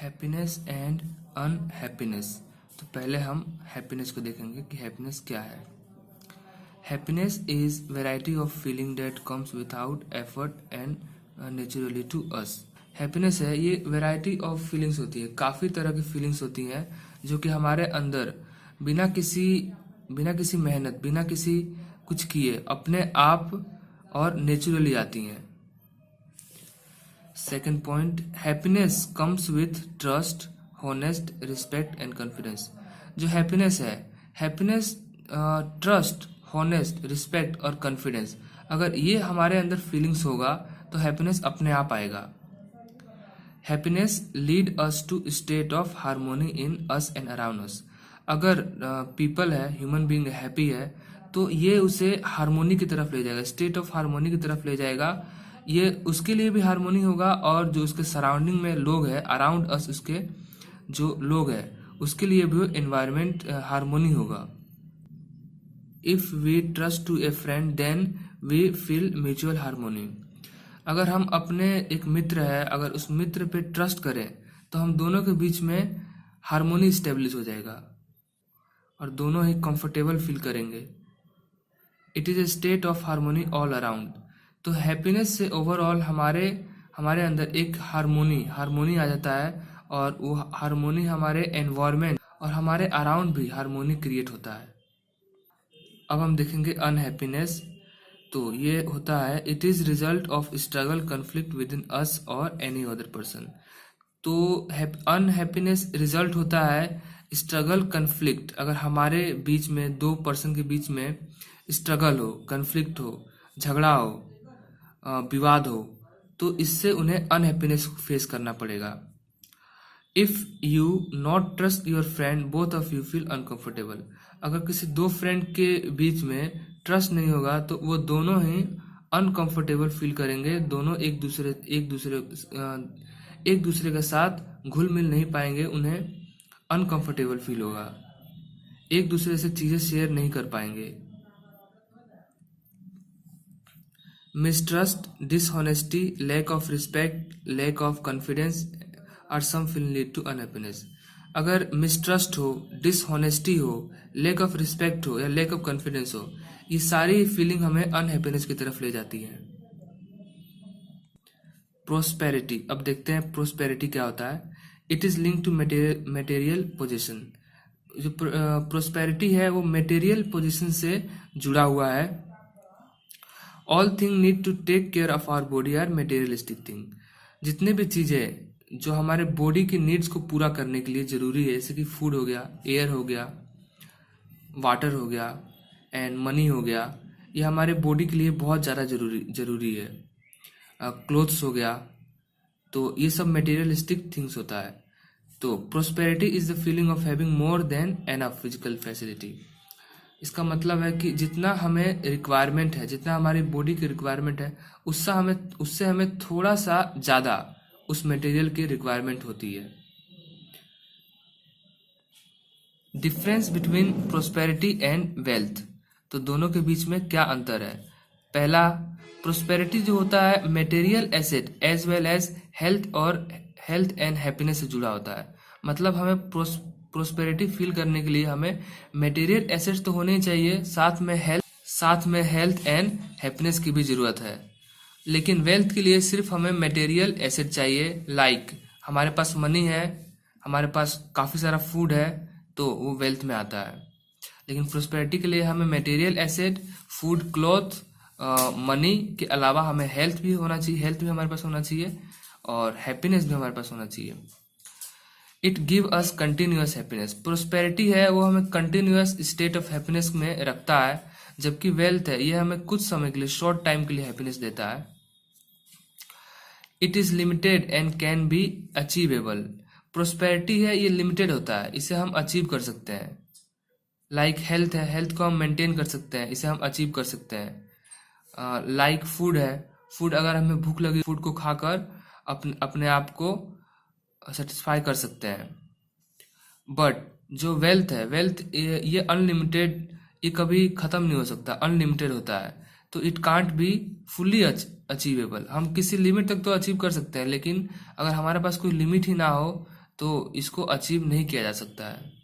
Happiness and unhappiness. तो पहले हम हैप्पीनेस को देखेंगे कि हैप्पीनेस क्या है। Happiness is variety of feeling that comes without effort and naturally to us. Happiness है, ये वैरायटी ऑफ फीलिंग्स होती है, काफ़ी तरह की फीलिंग्स होती हैं जो कि हमारे अंदर बिना किसी मेहनत, बिना किसी कुछ किए अपने आप और नेचुरली आती हैं। Second point, happiness comes with trust, honest, respect and confidence. जो हैप्पीनेस है, हैप्पीनेस ट्रस्ट, हॉनेस्ट, रिस्पेक्ट और कॉन्फिडेंस, अगर ये हमारे अंदर फीलिंग्स होगा तो हैप्पीनेस अपने आप आएगा। Happiness lead us to state of harmony in us and around us. अगर पीपल है, ह्यूमन बीइंग हैप्पी है तो ये उसे हार्मोनी की तरफ ले जाएगा, स्टेट ऑफ हार्मोनी की तरफ ले जाएगा। ये उसके लिए भी हार्मोनी होगा और जो उसके सराउंडिंग में लोग हैं, अराउंड अस उसके जो लोग हैं उसके लिए भी एनवायरनमेंट हार्मोनी होगा। If we trust to a friend then we feel mutual harmony. अगर हम अपने एक मित्र है, अगर उस मित्र पे ट्रस्ट करें तो हम दोनों के बीच में हार्मोनी स्टेब्लिश हो जाएगा और दोनों ही कंफर्टेबल फील करेंगे। It is a state of harmony all around. तो हैप्पीनेस से ओवरऑल हमारे अंदर एक हार्मोनी आ जाता है और वो हार्मोनी हमारे एनवायरनमेंट और हमारे अराउंड भी हार्मोनी क्रिएट होता है। अब हम देखेंगे अनहैप्पीनेस। तो ये होता है, it is result of struggle, conflict within us और एनी अदर पर्सन। तो अनहैप्पीनेस रिजल्ट होता है स्ट्रगल, कन्फ्लिक्ट। अगर हमारे बीच में दो पर्सन के बीच में स्ट्रगल हो, कन्फ्लिक्ट हो, झगड़ा हो, विवाद हो, तो इससे उन्हें अनहैप्पीनेस फेस करना पड़ेगा। If you not trust your friend both of you feel uncomfortable. अगर किसी दो फ्रेंड के बीच में ट्रस्ट नहीं होगा तो वो दोनों ही अनकंफर्टेबल फील करेंगे, दोनों एक दूसरे के साथ घुल मिल नहीं पाएंगे, उन्हें अनकंफर्टेबल फील होगा, एक दूसरे से चीजें शेयर नहीं कर पाएंगे। Mistrust, dishonesty, lack of respect, lack of confidence are some feeling lead to unhappiness. अगर मिसट्रस्ट हो, डिसऑनेस्टी हो, लैक ऑफ रिस्पेक्ट हो या लैक ऑफ कॉन्फिडेंस हो, ये सारी फीलिंग हमें अनहैप्पीनेस की तरफ ले जाती है। प्रोस्पेरिटी। अब देखते हैं प्रोस्पेरिटी क्या होता है। It is link to material position. जो प्रोस्पेरिटी है वो मटेरियल पोजीशन से जुड़ा हुआ है। All thing need to take care of our body are materialistic thing. जितने भी चीजें जो हमारे बॉडी की नीड्स को पूरा करने के लिए जरूरी है, जैसे कि फूड हो गया, एयर हो गया, वाटर हो गया एंड मनी हो गया, ये हमारे बॉडी के लिए बहुत ज़्यादा जरूरी है। क्लोथ्स हो गया, तो ये सब मटेरियलिस्टिक थिंग्स होता है। तो prosperity is the feeling of having more than enough physical facility. इसका मतलब है कि जितना हमें रिक्वायरमेंट है, जितना हमारी बॉडी की रिक्वायरमेंट है, उससे हमें थोड़ा सा ज़्यादा उस मटेरियल की रिक्वायरमेंट होती है। Difference between prosperity and wealth. तो दोनों के बीच में क्या अंतर है। पहला, प्रोस्पेरिटी जो होता है material asset as well as health and happiness से जुड़ा होता है। मतलब हमें प्रोस्पेरिटी फील करने के लिए हमें मटेरियल एसेट्स तो होने चाहिए, साथ में हेल्थ एंड हैप्पीनेस की भी जरूरत है। लेकिन वेल्थ के लिए सिर्फ हमें मटेरियल एसेट चाहिए, लाइक हमारे पास मनी है, हमारे पास काफ़ी सारा फूड है, तो वो वेल्थ में आता है। लेकिन प्रोस्पेरिटी के लिए हमें material asset, food, cloth, money के अलावा हमें हेल्थ भी होना चाहिए, हेल्थ भी हमारे पास होना चाहिए और हैप्पीनेस भी हमारे पास होना चाहिए। It give us continuous happiness. Prosperity है वो हमें कंटिन्यूअस स्टेट ऑफ हैप्पीनेस में रखता है, जबकि वेल्थ है ये हमें कुछ समय के लिए, शॉर्ट टाइम के लिए हैप्पीनेस देता है। It is limited and can be achievable. Prosperity है ये लिमिटेड होता है, इसे हम अचीव कर सकते हैं। लाइक हेल्थ है, हेल्थ को हम मेंटेन कर सकते हैं, इसे हम अचीव कर सकते हैं। लाइक फूड है, फूड अगर हमें भूख लगी, फूड को खाकर अपने आप को सेटिस्फाई कर सकते हैं। बट जो वेल्थ है, वेल्थ ये अनलिमिटेड, ये कभी ख़त्म नहीं हो सकता, अनलिमिटेड होता है। तो it can't be fully achievable. हम किसी लिमिट तक तो अचीव कर सकते हैं, लेकिन अगर हमारे पास कोई लिमिट ही ना हो तो इसको अचीव नहीं किया जा सकता है।